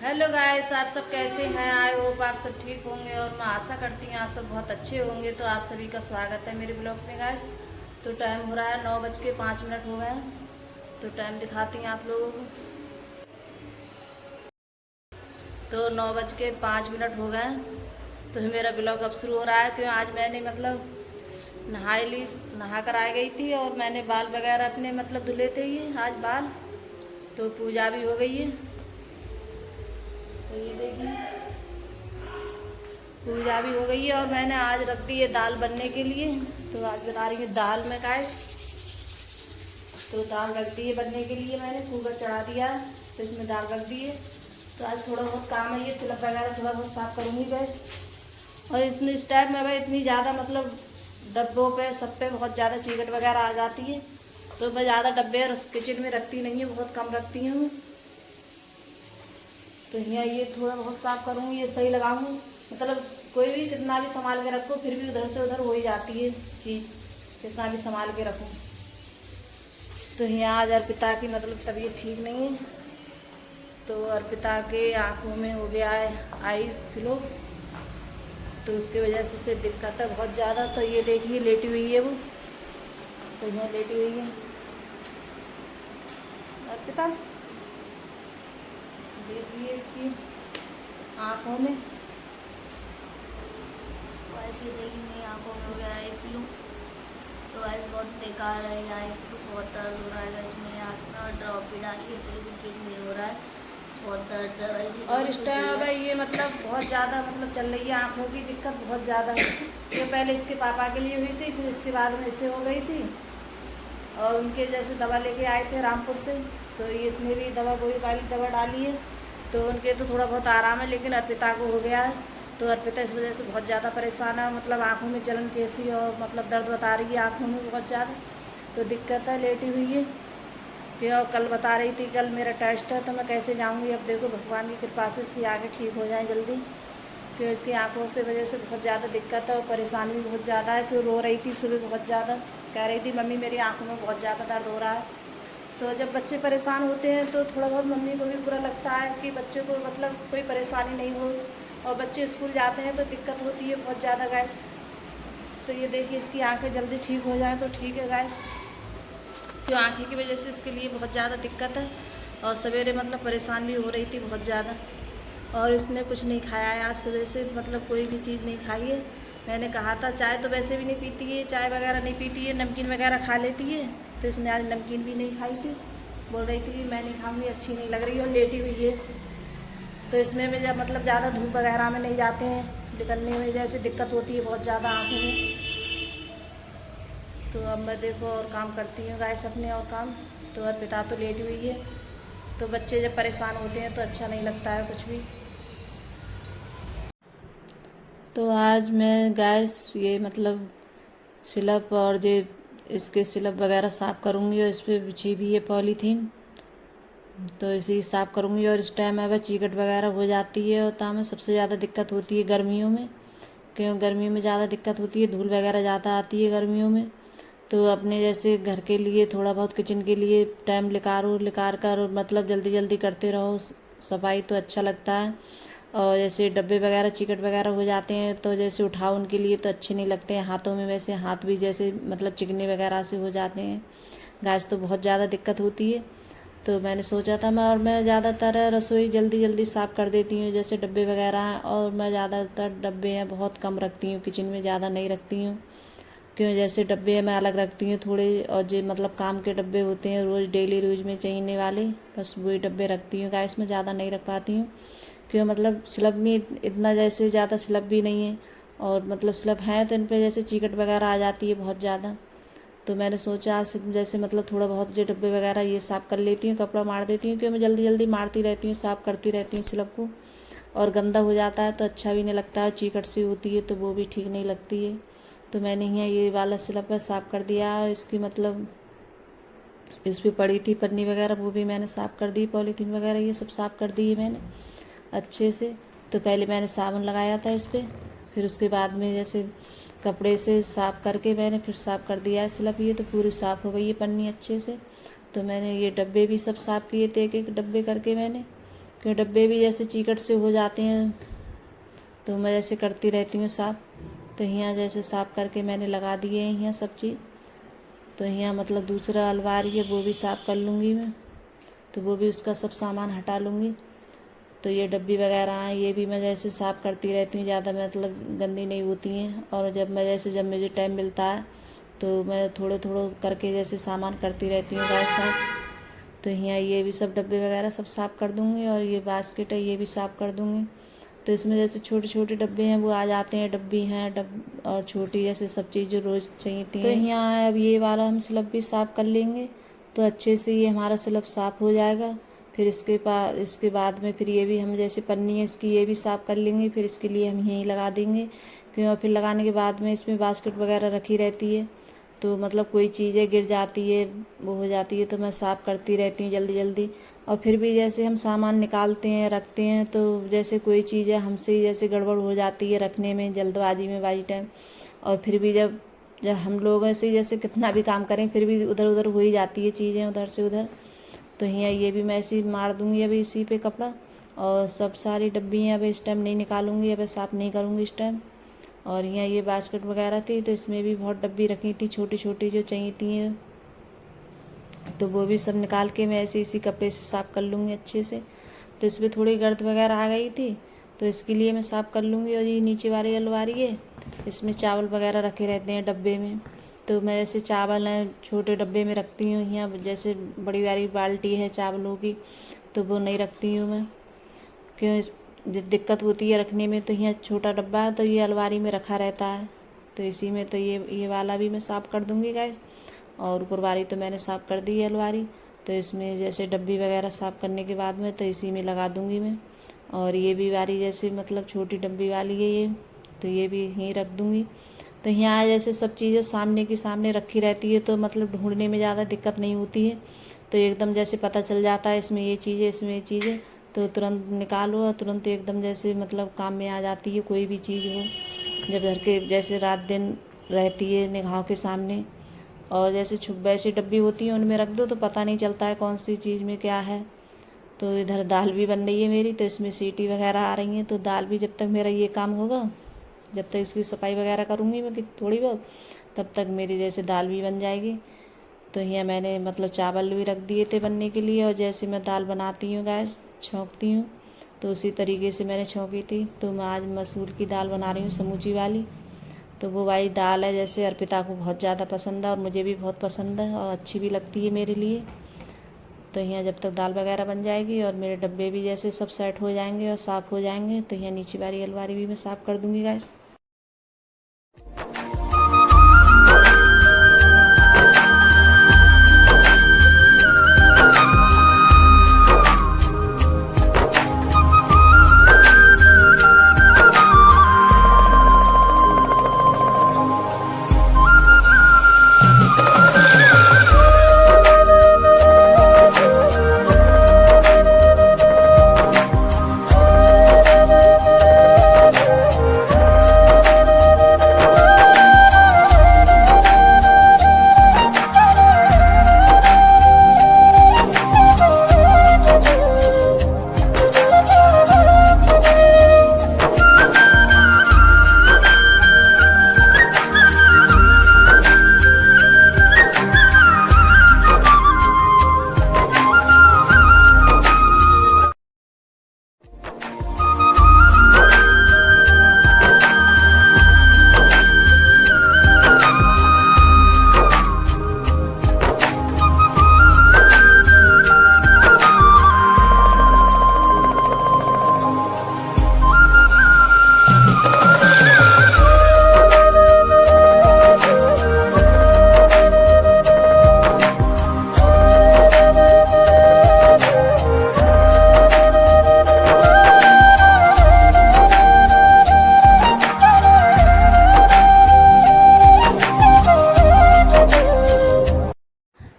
Hello guys, आप सब कैसे हैं? आई होप आप सब ठीक होंगे और मैं आशा करती हूँ आप सब बहुत अच्छे होंगे। तो आप सभी का स्वागत है मेरे ब्लॉग में गाइस। तो टाइम हो रहा है 9:05 हो गए हैं। तो टाइम दिखाती हैं आप लोगों को। तो 9:05 हो गए हैं। तो मेरा ब्लॉग अब शुरू हो रहा है क्यों आज मैंने नहा कर आ गई थी और मैंने बाल वगैरह अपने धुले थे ये आज बाल। तो पूजा भी हो गई है। तो ये देखिए पूजा भी हो गई है और मैंने आज रख दी है दाल बनने के लिए। तो आज बना रही हूँ दाल में गाइस। तो दाल रख दी है बनने के लिए, मैंने कुकर चढ़ा दिया तो इसमें दाल रख दी है। तो आज थोड़ा बहुत काम है, ये सिलप वगैरह थोड़ा बहुत साफ़ करूँगी गैस। और इतनी इस टाइम में भाई इतनी ज़्यादा डब्बों पे सब पे बहुत ज़्यादा चीकट वगैरह आ जाती है। तो मैं ज़्यादा डब्बे किचन में रखती नहीं हूँ, बहुत कम रखती हूँ। तो यहाँ ये थोड़ा बहुत साफ़ करूँगी, ये सही लगाऊँगी। कोई भी कितना भी संभाल के रखो फिर भी उधर से उधर हो ही जाती है चीज़, कितना भी संभाल के रखो। तो यहाँ आज अर्पिता की तबीयत ठीक नहीं है। तो अर्पिता के आँखों में हो गया है आई फ्लो। तो उसकी वजह से उसे दिक्कत है बहुत ज़्यादा। तो ये देखिए लेटी हुई है वो। तो यहाँ लेटी हुई है अर्पिता, देखिए इसकी आँखों में। ऐसे देखिए मेरी आँखों में हो गया आई फ्लू। तो आज बहुत बेकार है, आई फ्लू बहुत दर्द हो रहा है। इसमें आँख में और ड्रॉप भी डाली है फिर भी ठीक नहीं हो रहा है, बहुत दर्द है ऐसी। और इस टाइम ये बहुत ज़्यादा चल रही है आँखों की दिक्कत बहुत ज़्यादा। ये पहले इसके पापा के लिए हुई थी, फिर इसके बाद में इससे हो गई थी। और उनके जैसे दवा लेके आए थे रामपुर से, तो ये इसमें भी दवा वही वाली दवा डाली है। तो उनके तो थोड़ा बहुत आराम है, लेकिन अर्पिता को हो गया है। तो अर्पिता इस वजह से बहुत ज़्यादा परेशान है, आँखों में जलन कैसी और दर्द बता रही है आँखों में बहुत ज़्यादा। तो दिक्कत है, लेटी हुई है कि। और कल बता रही थी कल मेरा टेस्ट है तो मैं कैसे जाऊंगी। अब देखो भगवान की कृपा से इसकी आँखें ठीक हो जाएं जल्दी, क्योंकि इसकी आँखों से वजह से बहुत ज़्यादा दिक्कत है और परेशानी भी बहुत ज़्यादा है। क्यों रो रही थी सुबह बहुत ज़्यादा, कह रही थी मम्मी मेरी आँखों में बहुत ज़्यादा दर्द हो रहा है। तो जब बच्चे परेशान होते हैं तो थोड़ा बहुत मम्मी को भी बुरा लगता है कि बच्चे को कोई परेशानी नहीं हो। और बच्चे स्कूल जाते हैं तो दिक्कत होती है बहुत ज़्यादा गैस। तो ये देखिए इसकी आँखें जल्दी ठीक हो जाए तो ठीक है गैस, क्यों आँखें की वजह से इसके लिए बहुत ज़्यादा दिक्कत है। और सवेरे परेशान भी हो रही थी बहुत ज़्यादा। और इसने कुछ नहीं खाया है आज सुबह से, कोई भी चीज़ नहीं खाई है। मैंने कहा था चाय तो वैसे भी नहीं पीती है, चाय वगैरह नहीं पीती है, नमकीन वगैरह खा लेती है। तो इसने आज नमकीन भी नहीं खाई थी, बोल रही थी कि मैं नहीं खाऊंगी, अच्छी नहीं लग रही है और लेटी हुई है। तो इसमें भी जब ज़्यादा धूप वगैरह में नहीं जाते हैं, निकलने में जैसे दिक्कत होती है बहुत ज़्यादा आँखों में। तो अब मैं देखो और काम करती हूँ गाइस अपने और काम। तो अर्पिता तो लेटी हुई है। तो बच्चे जब परेशान होते हैं तो अच्छा नहीं लगता है कुछ भी। तो आज मैं गैस ये सिलप और ये इसके सिलप वगैरह साफ़ करूँगी और इस पर बिछी भी है पॉलीथीन। तो इसे ही साफ़ करूँगी। और इस टाइम में चीकट वगैरह हो जाती है और तामें सबसे ज़्यादा दिक्कत होती है गर्मियों में, क्यों गर्मियों में ज़्यादा दिक्कत होती है, धूल वगैरह ज़्यादा आती है गर्मियों में। तो अपने जैसे घर के लिए थोड़ा बहुत किचन के लिए टाइम निकाल कर जल्दी जल्दी करते रहो सफाई, तो अच्छा लगता है। और जैसे डब्बे वगैरह चिकट वगैरह हो जाते हैं तो जैसे उठाओ उनके लिए तो अच्छे नहीं लगते हैं हाथों में, वैसे हाथ भी जैसे चिकने वगैरह से हो जाते हैं गैस। तो बहुत ज़्यादा दिक्कत होती है। तो मैंने सोचा था मैं ज़्यादातर रसोई जल्दी जल्दी साफ़ कर देती हूँ जैसे डब्बे वगैरह हैं। और मैं ज़्यादातर डब्बे हैं बहुत कम रखती हूँ, किचन में ज़्यादा नहीं रखती हूँ। क्यों जैसे डब्बे मैं अलग रखती हूँ थोड़े, और जो काम के डब्बे होते हैं रोज़ डेली यूज में चाहिए वाले, बस वही डब्बे रखती हूँ गैस में, ज़्यादा नहीं रख पाती हूँ। क्यों स्लब में इतना जैसे ज़्यादा स्लब भी नहीं है, और स्लब हैं तो इन पर जैसे चीकट वगैरह आ जाती है बहुत ज़्यादा। तो मैंने सोचा जैसे थोड़ा बहुत जो डब्बे वगैरह ये साफ़ कर लेती हूँ, कपड़ा मार देती हूँ, क्योंकि मैं जल्दी जल्दी मारती रहती हूँ, साफ़ करती रहती हूँ स्लब को। और गंदा हो जाता है तो अच्छा भी नहीं लगता है, चीकट सी होती है तो वो भी ठीक नहीं लगती है। तो मैंने यहाँ ये वाला स्लब साफ़ कर दिया। इसकी इस पर पड़ी थी पन्नी वगैरह वो भी मैंने साफ़ कर दी, पॉलीथीन वगैरह ये सब साफ़ कर दी है मैंने अच्छे से। तो पहले मैंने साबुन लगाया था इस पर, फिर उसके बाद में जैसे कपड़े से साफ़ करके मैंने फिर साफ़ कर दिया है स्लब। ये तो पूरी साफ़ हो गई है पन्नी अच्छे से। तो मैंने ये डब्बे भी सब साफ़ किए थे, एक एक डब्बे करके मैंने। क्यों डब्बे भी जैसे चीकट से हो जाते हैं, तो मैं जैसे करती रहती हूँ साफ़। तो यहाँ जैसे साफ़ करके मैंने लगा दिए हैं यहाँ सब चीज़। तो यहाँ मतलब दूसरा अलमारी है वो भी साफ़ कर लूँगी मैं, तो वो भी उसका सब सामान हटा लूँगी। तो ये डब्बी वगैरह हैं ये भी मैं जैसे साफ़ करती रहती हूँ, ज़्यादा मतलब गंदी नहीं होती हैं। और जब मुझे टाइम मिलता है तो मैं थोड़े थोड़े करके जैसे सामान करती रहती हूँ गाइस साफ़। तो यहाँ ये भी सब डब्बे वगैरह सब साफ़ कर दूँगी, और ये बास्केट है ये भी साफ़ कर दूँगी। तो इसमें जैसे छोटे छोटे डब्बे हैं वो आ जाते हैं, डब्बी हैं और छोटी जैसे सब चीज़ जो रोज़ चाहिए थी। तो यहाँ अब ये वाला हम स्लब भी साफ़ कर लेंगे, तो अच्छे से ये हमारा स्लब साफ़ हो जाएगा। फिर इसके बाद में फिर ये भी हम जैसे पन्नी है इसकी ये भी साफ़ कर लेंगे। फिर इसके लिए हम यहीं लगा देंगे, क्यों फिर लगाने के बाद में इसमें बास्केट वगैरह रखी रहती है, तो मतलब कोई चीज़ें गिर जाती है वो हो जाती है, तो मैं साफ़ करती रहती हूँ जल्दी जल्दी। और फिर भी जैसे हम सामान निकालते हैं रखते हैं, तो जैसे कोई चीज़ें हमसे जैसे गड़बड़ हो जाती है रखने में जल्दबाजी में बाई टाइम। और फिर भी जब जब हम लोग ऐसे जैसे कितना भी काम करें फिर भी उधर उधर हो ही जाती है चीज़ें उधर से उधर। तो यहाँ ये भी मैं ऐसे ही मार दूँगी अभी इसी पे कपड़ा, और सब सारी डब्बियाँ अब इस टाइम नहीं निकालूँगी, अब साफ़ नहीं करूँगी इस टाइम। और यहाँ ये बास्केट वगैरह थी तो इसमें भी बहुत डब्बी रखी थी छोटी छोटी जो चाहिए थी, तो वो भी सब निकाल के मैं ऐसे इसी कपड़े से साफ़ कर लूँगी अच्छे से। तो इसमें थोड़ी गर्द वगैरह आ गई थी तो इसके लिए मैं साफ़ कर लूँगी। और ये नीचे वाली अलमारी है इसमें चावल वगैरह रखे रहते हैं डब्बे में, तो मैं ऐसे चावल हैं छोटे डब्बे में रखती हूँ। यहाँ जैसे बड़ी वाली बाल्टी है चावलों की तो वो नहीं रखती हूँ मैं, क्यों इस दिक्कत होती है रखने में। तो यहाँ छोटा डब्बा है तो ये अलमारी में रखा रहता है, तो इसी में तो ये वाला भी मैं साफ़ कर दूँगी गैस। और ऊपर वाली तो मैंने साफ़ कर दी है अलमारी, तो इसमें जैसे डब्बी वगैरह साफ़ करने के बाद में तो इसी में लगा दूँगी मैं। और ये भी वाली जैसे मतलब छोटी डब्बी वाली है ये, तो ये भी यहीं रख दूँगी। तो यहाँ जैसे सब चीज़ें सामने की सामने रखी रहती है तो मतलब ढूंढने में ज़्यादा दिक्कत नहीं होती है, तो एकदम जैसे पता चल जाता है इसमें ये चीज़ें इसमें ये चीज़ें, तो तुरंत निकालो और तुरंत एकदम जैसे मतलब काम में आ जाती है कोई भी चीज़ हो, जब घर के जैसे रात दिन रहती है निगाहों के सामने। और जैसे वैसी डब्बी होती है उनमें रख दो तो पता नहीं चलता है कौन सी चीज़ में क्या है। तो इधर दाल भी बन रही है मेरी, तो इसमें सीटी वगैरह आ रही हैं, तो दाल भी जब तक मेरा ये काम होगा जब तक इसकी सफाई वगैरह करूँगी मैं कि थोड़ी बहुत, तब तक मेरी जैसे दाल भी बन जाएगी। तो यहाँ मैंने मतलब चावल भी रख दिए थे बनने के लिए, और जैसे मैं दाल बनाती हूँ गैस छौंकती हूँ तो उसी तरीके से मैंने छौंकी थी। तो मैं आज मसूर की दाल बना रही हूँ समूची वाली, तो वो वाली दाल है जैसे अर्पिता को बहुत ज़्यादा पसंद है और मुझे भी बहुत पसंद है और अच्छी भी लगती है मेरे लिए। तो यहाँ जब तक दाल वगैरह बन जाएगी और मेरे डब्बे भी जैसे सब सेट हो जाएंगे और साफ़ हो जाएंगे, तो यहाँ नीचे वाली अलमारी भी मैं साफ़ कर दूँगी गैस।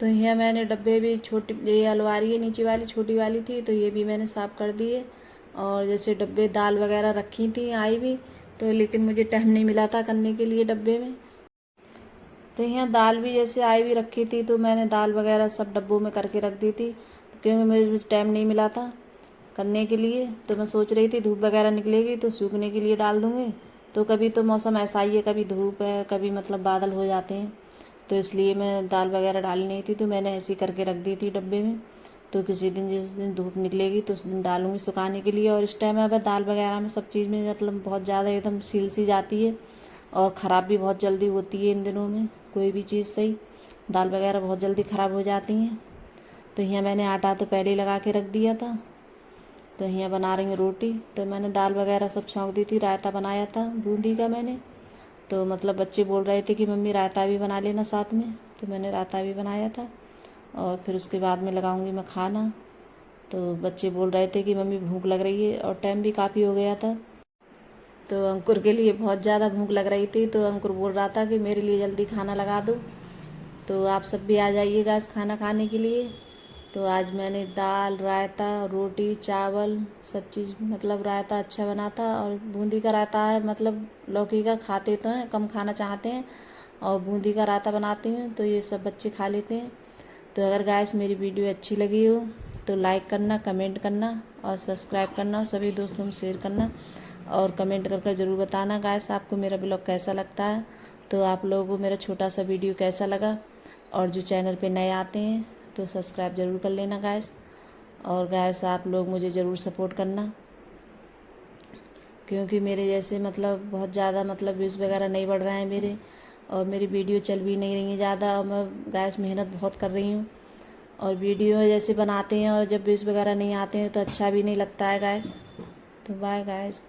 तो यहाँ मैंने डब्बे भी छोटी ये अलमारी है नीचे वाली छोटी वाली थी तो ये भी मैंने साफ़ कर दी है। और जैसे डब्बे दाल वगैरह रखी थी आई भी, तो लेकिन मुझे टाइम नहीं मिला था करने के लिए डब्बे में। तो यहाँ दाल भी जैसे आई भी रखी थी तो मैंने दाल वगैरह सब डब्बों में करके रख दी थी, क्योंकि मुझे टाइम नहीं मिला था। करने के लिए। तो मैं सोच रही थी धूप वगैरह निकलेगी तो सूखने के लिए डाल दूँगी। तो कभी तो मौसम ऐसा ही है, कभी धूप है, कभी मतलब बादल हो जाते हैं, तो इसलिए मैं दाल वगैरह डाली नहीं थी। तो मैंने ऐसे ही करके रख दी थी डब्बे में। तो किसी दिन जिस दिन धूप निकलेगी तो उस दिन डालूँगी सुखाने के लिए। और इस टाइम अब दाल वगैरह में सब चीज़ में मतलब बहुत ज़्यादा एकदम सील सी जाती है और ख़राब भी बहुत जल्दी होती है इन दिनों में। कोई भी चीज़ सही, दाल वगैरह बहुत जल्दी ख़राब हो जाती हैं। तो यहाँ मैंने आटा तो पहले ही लगा के रख दिया था। तो यहाँ बना रही हूँ रोटी। तो मैंने दाल वगैरह सब छौंक दी थी, रायता बनाया था बूंदी का मैंने। तो मतलब बच्चे बोल रहे थे कि मम्मी रायता भी बना लेना साथ में, तो मैंने रायता भी बनाया था। और फिर उसके बाद में लगाऊंगी मैं खाना। तो बच्चे बोल रहे थे कि मम्मी भूख लग रही है, और टाइम भी काफ़ी हो गया था। तो अंकुर के लिए बहुत ज़्यादा भूख लग रही थी। तो अंकुर बोल रहा था कि मेरे लिए जल्दी खाना लगा दो। तो आप सब भी आ जाइएगा इस खाना खाने के लिए। तो आज मैंने दाल, रायता, रोटी, चावल सब चीज़, मतलब रायता अच्छा बना था। और बूंदी का रायता है, मतलब लौकी का खाते तो हैं, कम खाना चाहते हैं, और बूंदी का रायता बनाती हूँ तो ये सब बच्चे खा लेते हैं। तो अगर गाइस मेरी वीडियो अच्छी लगी हो तो लाइक करना, कमेंट करना और सब्सक्राइब करना, सभी दोस्तों में शेयर करना, और कमेंट कर ज़रूर बताना गाइस आपको मेरा ब्लॉग कैसा लगता है। तो आप लोगों को मेरा छोटा सा वीडियो कैसा लगा। और जो चैनल पे नए आते हैं तो सब्सक्राइब ज़रूर कर लेना गाइस। और गाइस आप लोग मुझे ज़रूर सपोर्ट करना, क्योंकि मेरे जैसे मतलब बहुत ज़्यादा मतलब व्यूज़ वगैरह नहीं बढ़ रहे हैं मेरे, और मेरी वीडियो चल भी नहीं रही है ज़्यादा। और मैं गाइस मेहनत बहुत कर रही हूँ, और वीडियो जैसे बनाते हैं और जब व्यूज़ वगैरह नहीं आते हैं तो अच्छा भी नहीं लगता है गाइस। तो बाय गाइस।